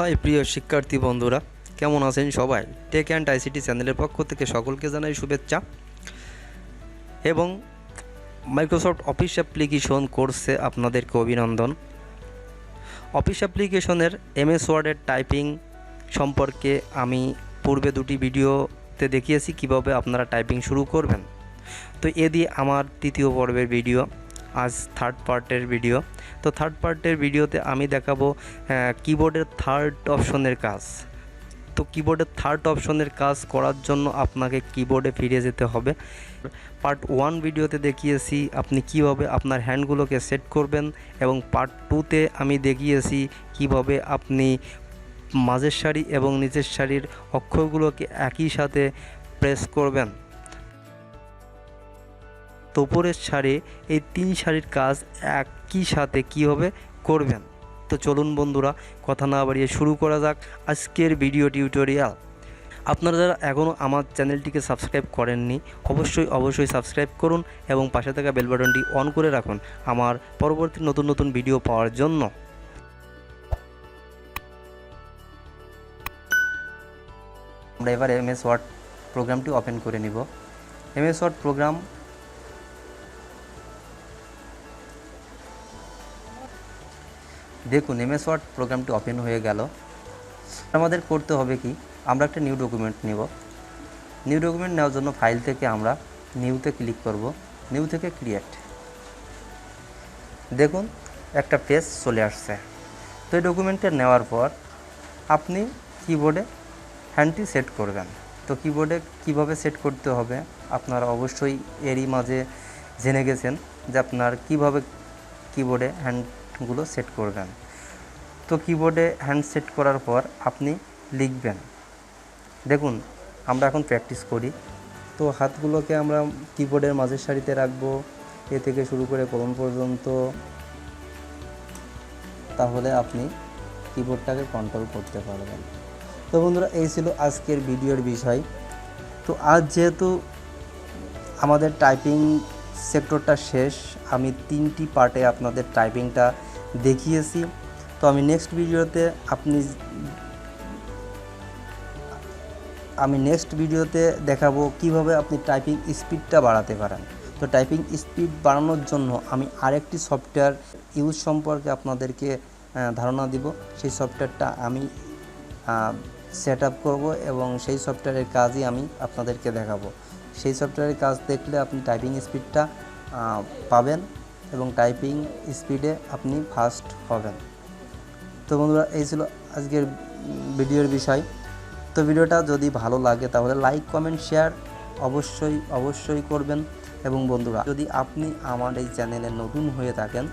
High প্রিয় শিক্ষার্থী বন্ধুরা, কেমন আছেন সবাই? টেক অ্যান্ড আইসিটি চ্যানেলের পক্ষ থেকে সকলকে জানাই শুভেচ্ছা এবং মাইক্রোসফট অফিস অ্যাপ্লিকেশন কোর্সে আপনাদেরকে অভিনন্দন। অফিস অ্যাপ্লিকেশনের এমএস ওয়ার্ডের টাইপিং সম্পর্কে আমি পূর্বে দুটি ভিডিওতে দেখিয়েছি কিভাবে আপনারা টাইপিং শুরু করবেন। তো এ দিয়ে আমার তৃতীয় পর্বের ভিডিও, আজ থার্ড পার্টের ভিডিও। তো থার্ড পার্টের ভিডিওতে আমি দেখাবো কিবোর্ডের থার্ড অপশনের কাজ। তো কিবোর্ডের থার্ড অপশনের কাজ করার জন্য আপনাকে কিবোর্ডে ফিরে যেতে হবে। পার্ট 1 ভিডিওতে দেখিয়েছি আপনি কিভাবে আপনার হ্যান্ডগুলোকে সেট করবেন এবং পার্ট 2তে আমি দেখিয়েছি কিভাবে আপনি মাঝের সারি এবং নিচের সারির অক্ষরগুলোকে একই সাথে প্রেস করবেন। তো উপরের সারি এই 3 সারির কাজ একই সাথে কীভাবে করবেন। তো চলুন বন্ধুরা, কথা না বাড়িয়ে শুরু করা যাক আজকের ভিডিও টিউটোরিয়াল। আপনারা যারা এখনও আমার চ্যানেলটিকে সাবস্ক্রাইব করেননি অবশ্যই সাবস্ক্রাইব করুন এবং পাশে থাকা বেল বাটনটি অন করে রাখুন আমার পরবর্তী নতুন ভিডিও পাওয়ার জন্য। আমরা এবার এমএস ওয়ার্ড প্রোগ্রামটি ওপেন করে নিব। এমএস ওয়ার্ড প্রোগ্রাম দেখুন, এমএস ওয়ার্ড প্রোগ্রামটি ওপেন হয়ে গেল। আমাদের করতে হবে কি, আমরা একটা নিউ ডকুমেন্ট নেব। নিউ ডকুমেন্ট নেওয়ার জন্য ফাইল থেকে আমরা নিউতে ক্লিক করব, নিউ থেকে ক্রিয়েট। দেখুন একটা পেজ চলে আসছে। তো এই ডকুমেন্টটা নেওয়ার পর আপনি কিবোর্ডে হ্যান্ডটি সেট করবেন। তো কিবোর্ডে কিভাবে সেট করতে হবে আপনারা অবশ্যই এরই মাঝে জেনে গেছেন যে আপনার কিভাবে কিবোর্ডে হ্যান্ডগুলো সেট করবেন। তো কিবোর্ডে হ্যান্ড সেট করার পর আপনি লিখবেন। দেখুন আমরা এখন প্র্যাকটিস করি। তো হাতগুলোকে আমরা কিবোর্ডের মাঝের সারিতে রাখবো, এ থেকে শুরু করে কোলন পর্যন্ত। তাহলে আপনি কিবোর্ডটাকে কন্ট্রোল করতে পারবেন। তো বন্ধুরা, এই ছিল আজকের ভিডিওর বিষয়। তো আজ যেহেতু আমাদের টাইপিং সেক্টরটা শেষ, আমি 3টি পার্টে আপনাদের টাইপিংটা দেখিয়েছি। তো আমি নেক্সট ভিডিওতে দেখাবো কিভাবে আপনি টাইপিং স্পিডটা বাড়াতে পারেন। তো টাইপিং স্পিড বাড়ানোর জন্য আমি আরেকটি সফটওয়্যার ইউজ সম্পর্কে আপনাদেরকে ধারণা দিব। সেই সফটওয়্যারটা আমি সেট আপ করবো এবং সেই সফটওয়্যারের কাজই আমি আপনাদেরকে দেখাবো। সেই সফটওয়্যারের কাজ দেখলে আপনি টাইপিং স্পিডটা পাবেন এবং টাইপিং স্পিডে আপনি ফাস্ট হবেন। তো বন্ধুরা, এই ছিল আজকের ভিডিওর বিষয়। তো ভিডিওটা যদি ভালো লাগে তাহলে লাইক, কমেন্ট, শেয়ার অবশ্যই করবেন। এবং বন্ধুরা, যদি আপনি আমার এই চ্যানেলে নতুন হয়ে থাকেন